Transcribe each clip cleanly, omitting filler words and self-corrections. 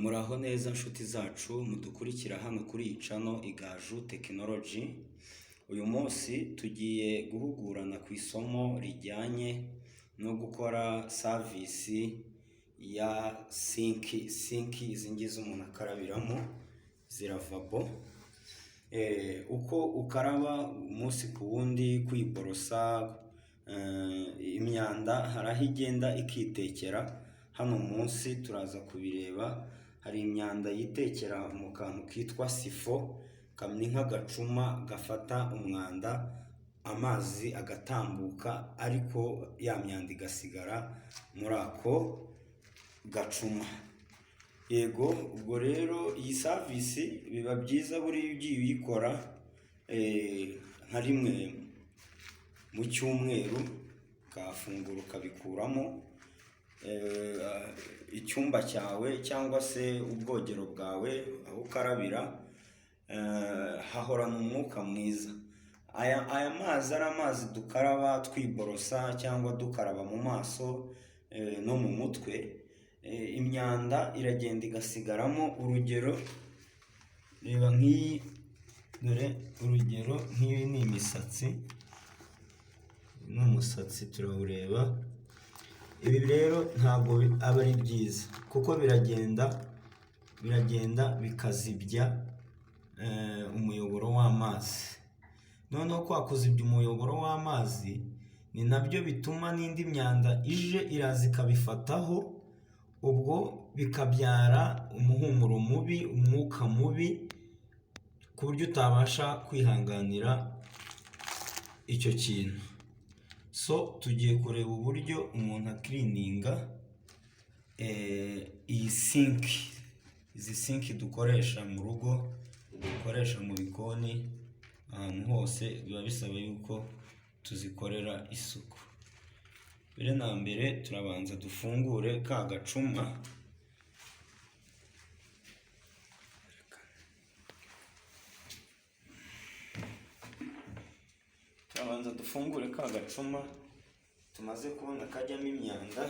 Muraho neza nshuti zacu mudukurikira hano kuri iyi channel Igaju Technology. Uyu munsi tugiye guhugurana ku isomo rijyanye no gukora service ya sink izi ngizi umuntu akarabiramo ziravabo. Uko ukaraba umunsi ku wundi kwiborosa, imyanda haraho igenda ikitekera. Hano munsi turaza kubireba. Hari imyanda yitekera mu kantu kitwa sifo, kamwe nk'agacuma gafata umwanda, amazi agatambuka ariko ya myanda igasigara muri ako gacuma. Yego, ubwo rero iyi service biba byiza buri ugiye uyikora nka rimwe mu cyumweru, kafungura ukabikuramo. Icyumba cyawe cyangwa se ubwogero bwawe aho ukarabira hahorana umwuka mwiza. Aya mazi ari amazi dukaraba twiborosa cyangwa dukaraba mu maso no mu mutwe. Imyanda iragenda igasigaramo. Urugero, reba nk'iyi, dore urugero nk'iyi ni imisatsi, n'umusatsi turawureba. Ibi rero ntabwo aba ari byiza kuko biragenda bikazibya umuyoboro w'amazi. Noneho kwa kuzibya umuyoboro w'amazi ni nabyo bituma n'indi myanda ije iraza ikabifataho, ubwo bikabyara umuhumuro mubi, umwuka mubi, ku buryo utabasha kwihanganira icyo kintu. So tugiye kureba uburyo umuntu akirininga iyi sink. Izi sink dukoresha mu rugo, dukoresha mu bikoni, ahantu hose biba bisaba yuko tuzikorera isuku. Mbere na mbere turabanza dufungure ka gacuma. Turabanza dufungure ka gacuma tumaze kubona kajyamo imyanda.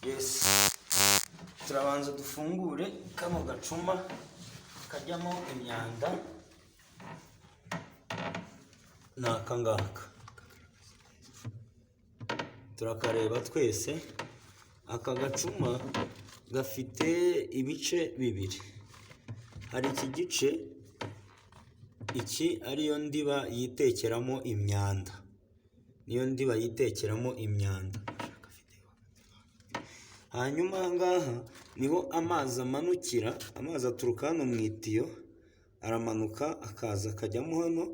Yes, turabanza dufungure kano gacuma kajyamo imyanda. Ni aka ngaka, turakareba twese. Aka gacuma gafite ibice bibiri. Hari iki gice, iki ariyo ndiba yitekeramo imyanda, niyo ndiba yitekeramo imyanda. Hanyuma aha ngaha niho amazi amanukira. Amazi aturuka hano mu itiyo, aramanuka akaza akajyamo hano.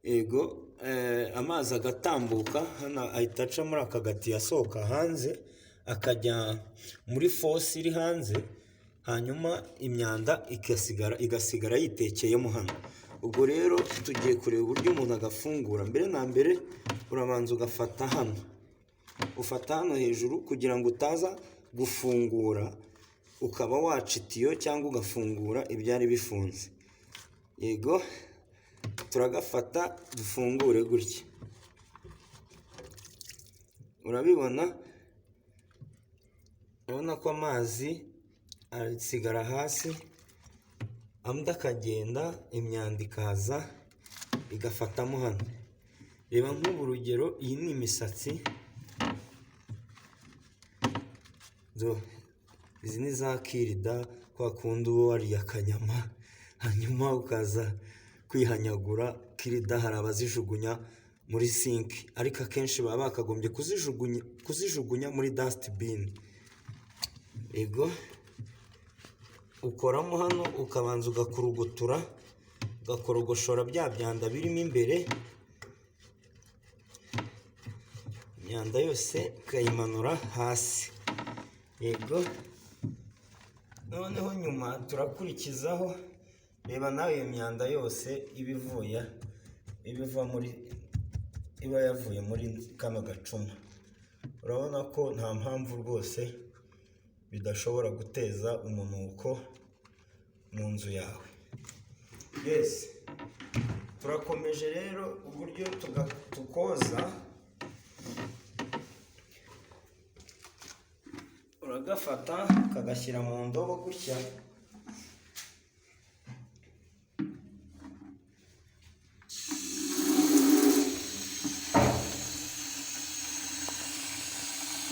Ego, amazi agatambuka hano, ahita aca muri aka gatiyo asohoka hanze, akajya muri fosi iri hanze. Hanyuma imyanda igasigara yitekeyemo hano. Ubwo rero tugiye kureba uburyo umuntu agafungura. Mbere na mbere urabanza ugafata hano, ufata hano hejuru kugira ngo utaza gufungura ukaba waca itiyo cyangwa ugafungura ibyari bifunze. Yego, turagafata dufungure gutya. Urabibona, urabona ko amazi arasigara hasi, andi akagenda, imyanda ikaza igafatamo hano. Reba nk'ubu urugero, iyi ni imisatsi. Izi ni za kirida, kwa kundi uba wariye akanyama hanyuma ukaza kwihanyagura. Kirida hari abazijugunya muri sink, ariko akenshi baba bakagombye kuzijugunya muri dustbin. Ego, ukoramo hano ukabanza ugakurugutura, ugakorogoshora bya byanda birimo imbere. Imyanda yose ukayimanura hasi. Yego, noneho nyuma turakurikizaho, reba nawe iyo myanda yose iba yavuye muri kano gacuma. Urabona ko nta mpamvu rwose bidashobora guteza umunuko mu nzu yawe. Yes, turakomeje rero uburyo tukoza. Uragafata ukagashyira mu ndobo gutya,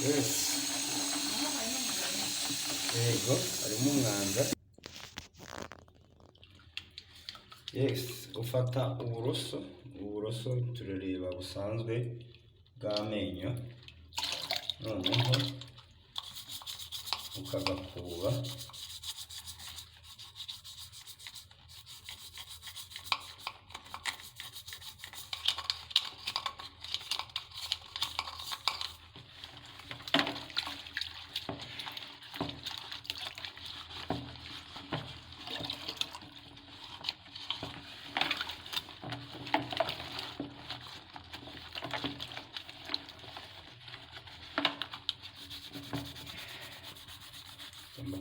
yes, yego harimo umwanda. Yes, ufata uburoso turareba busanzwe bw'amenyo, noneho ukagakuba.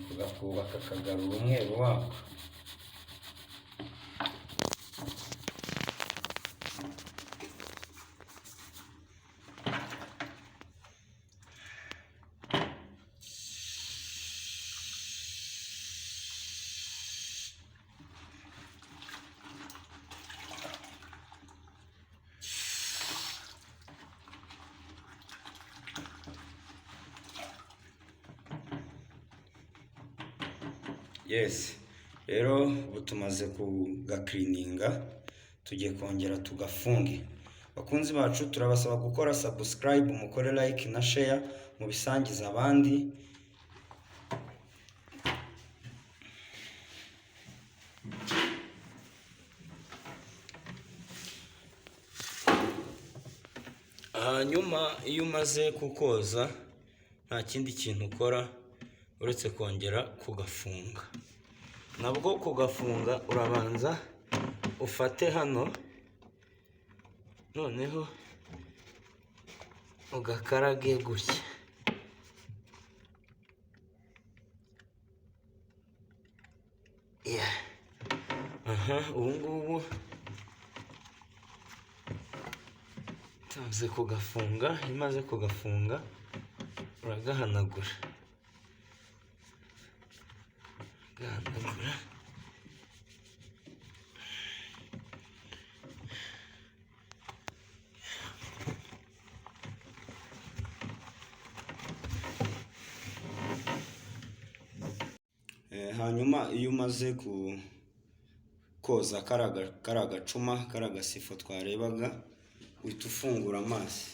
Kugakuba kakagarura umweru wako. Yes, rero ubu tumaze kugakirininga, tugiye kongera tugafunge. Bakunzi bacu, turabasaba gukora subscribe, mukore like na share, mubisangiza abandi. Hanyuma iyo umaze kukoza, nta kindi kintu ukora uretse kongera kugafunga. Nabwo kugafunga urabanza ufate hano, noneho ugakarage gutya. Ubu ngubu tumaze kugafunga. Iyo umaze kugafunga uragahanagura. Hanyuma iyo umaze koza kara gacuma, kara gasifo twarebaga, uhita ufungura amazi.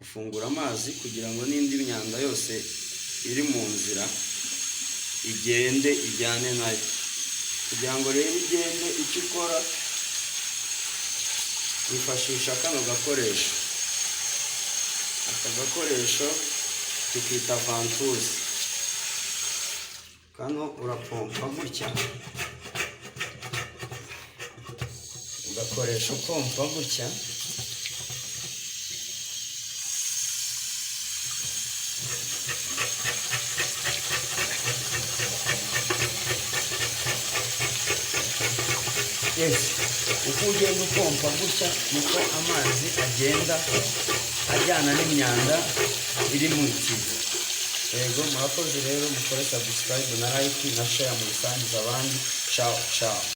Ufungura amazi kugira ngo n'indi myanda yose iri mu nzira igende ijyane nayo. Kugira ngo rero igende, icyo ukora wifashisha kano gakoresho. Aka gakoresho tukita ventouse. Kano urapompa gutya, ugakoresha upompa gutya. Yes, uko ugenda upompa gutya niko amazi agenda ajyana n'imyanda iri mu itiyo. Yego, murakoze rero, mukore subscribe na like na share, mubisangiza abandi. Ciao ciao.